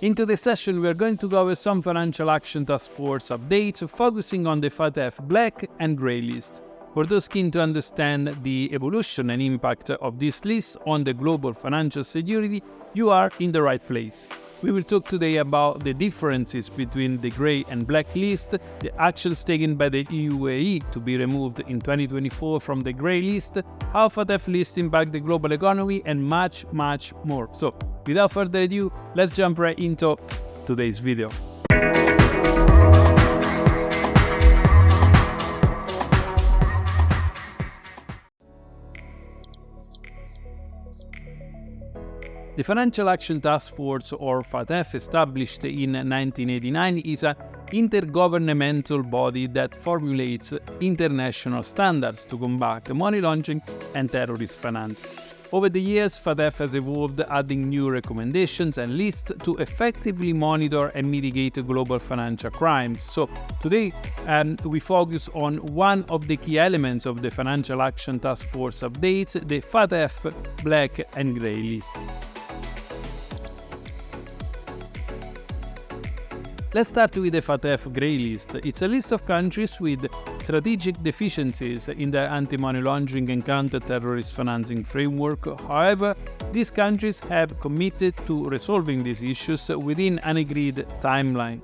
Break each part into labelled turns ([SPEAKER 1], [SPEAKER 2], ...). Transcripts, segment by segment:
[SPEAKER 1] In today's session, we are going to cover some Financial Action Task Force updates, focusing on the FATF Black and Grey list. For those keen to understand the evolution and impact of this list on the global financial security, you are in the right place. We will talk today about the differences between the grey and black list, the actions taken by the UAE to be removed in 2024 from the grey list, how FATF lists impact the global economy, and much more. So, without further ado, let's jump right into today's video. The Financial Action Task Force, or FATF, established in 1989, is an intergovernmental body that formulates international standards to combat money laundering and terrorist finance. Over the years, FATF has evolved, adding new recommendations and lists to effectively monitor and mitigate global financial crimes. So today, we focus on one of the key elements of the Financial Action Task Force updates, the FATF Black and Grey list. Let's start with the FATF Grey list. It's a list of countries with strategic deficiencies in the anti-money laundering and counter-terrorist financing framework. However, these countries have committed to resolving these issues within an agreed timeline.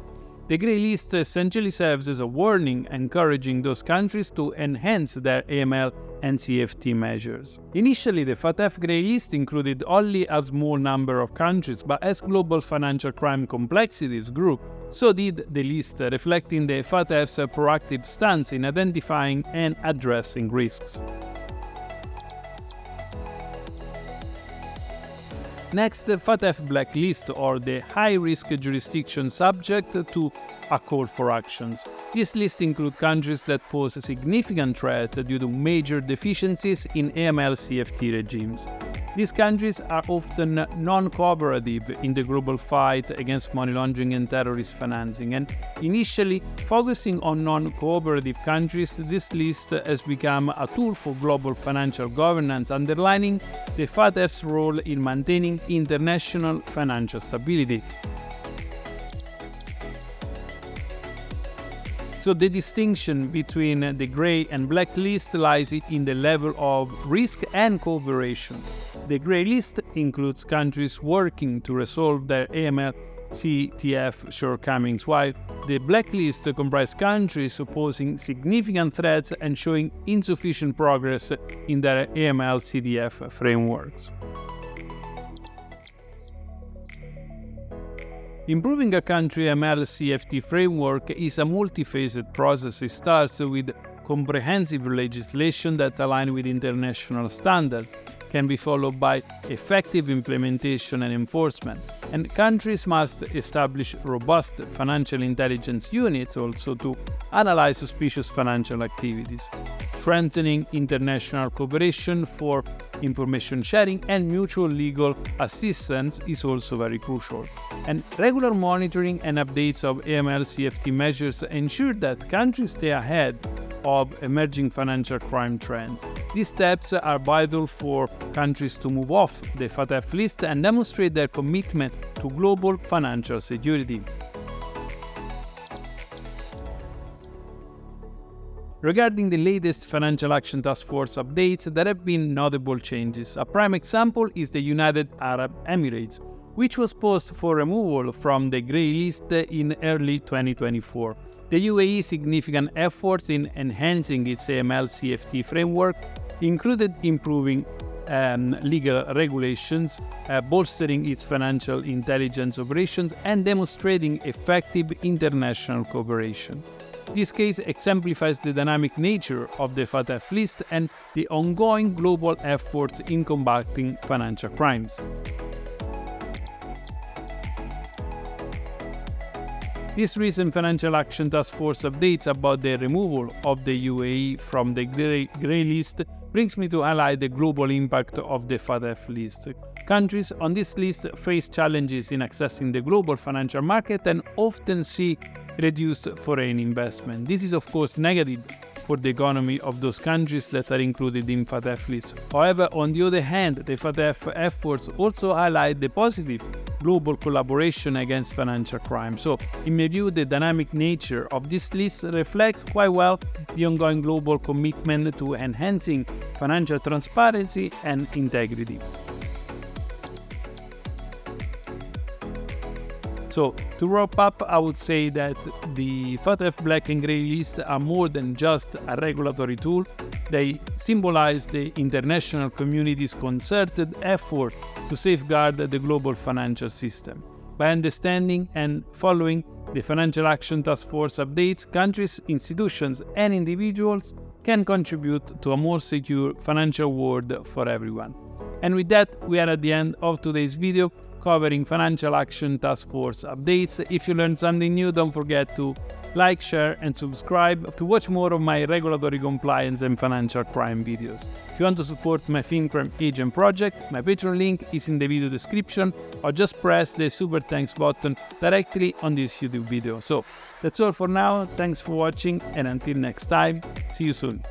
[SPEAKER 1] The Grey list essentially serves as a warning, encouraging those countries to enhance their AML and CFT measures. Initially, the FATF Grey list included only a small number of countries, but as global financial crime complexities grew, so did the list, reflecting the FATF's proactive stance in identifying and addressing risks. Next, the FATF Black list, or the high-risk jurisdiction subject to a call for actions. This list includes countries that pose a significant threat due to major deficiencies in AML-CFT regimes. These countries are often non-cooperative in the global fight against money laundering and terrorist financing, and initially focusing on non-cooperative countries, this list has become a tool for global financial governance, underlining the FATF's role in maintaining international financial stability. So the distinction between the grey and black list lies in the level of risk and cooperation. The grey list includes countries working to resolve their AML-CTF shortcomings, while the black list comprises countries posing significant threats and showing insufficient progress in their AML-CTF frameworks. Improving a country AML-CFT framework is a multifaceted process. It starts with comprehensive legislation that aligns with international standards, can be followed by effective implementation and enforcement, and countries must establish robust financial intelligence units also to analyze suspicious financial activities. Strengthening international cooperation for information sharing and mutual legal assistance is also very crucial. And regular monitoring and updates of AML-CFT measures ensure that countries stay ahead of emerging financial crime trends. These steps are vital for countries to move off the FATF list and demonstrate their commitment to global financial security. Regarding the latest Financial Action Task Force updates, there have been notable changes. A prime example is the United Arab Emirates, which was posed for removal from the grey list in early 2024. The UAE's significant efforts in enhancing its AML-CFT framework included improving legal regulations, bolstering its financial intelligence operations, and demonstrating effective international cooperation. This case exemplifies the dynamic nature of the FATF list and the ongoing global efforts in combating financial crimes. This recent Financial Action Task Force updates about the removal of the UAE from the grey list brings me to highlight the global impact of the FATF list. Countries on this list face challenges in accessing the global financial market and often see reduced foreign investment. This is of course negative for the economy of those countries that are included in FATF list. However, on the other hand, the FATF efforts also highlight the positive global collaboration against financial crime. So, in my view, the dynamic nature of this list reflects quite well the ongoing global commitment to enhancing financial transparency and integrity. So, to wrap up, I would say that the FATF Black and Grey list are more than just a regulatory tool. They symbolize the international community's concerted effort to safeguard the global financial system. By understanding and following the Financial Action Task Force updates, countries, institutions, and individuals can contribute to a more secure financial world for everyone. And with that, we are at the end of today's video covering Financial Action Task Force updates. If you learned something new, don't forget to like, share, and subscribe to watch more of my regulatory compliance and financial crime videos. If you want to support my FinCrime Agent project, my Patreon link is in the video description, or just press the Super Thanks button directly on this YouTube video. So, that's all for now. Thanks for watching, and until next time, see you soon.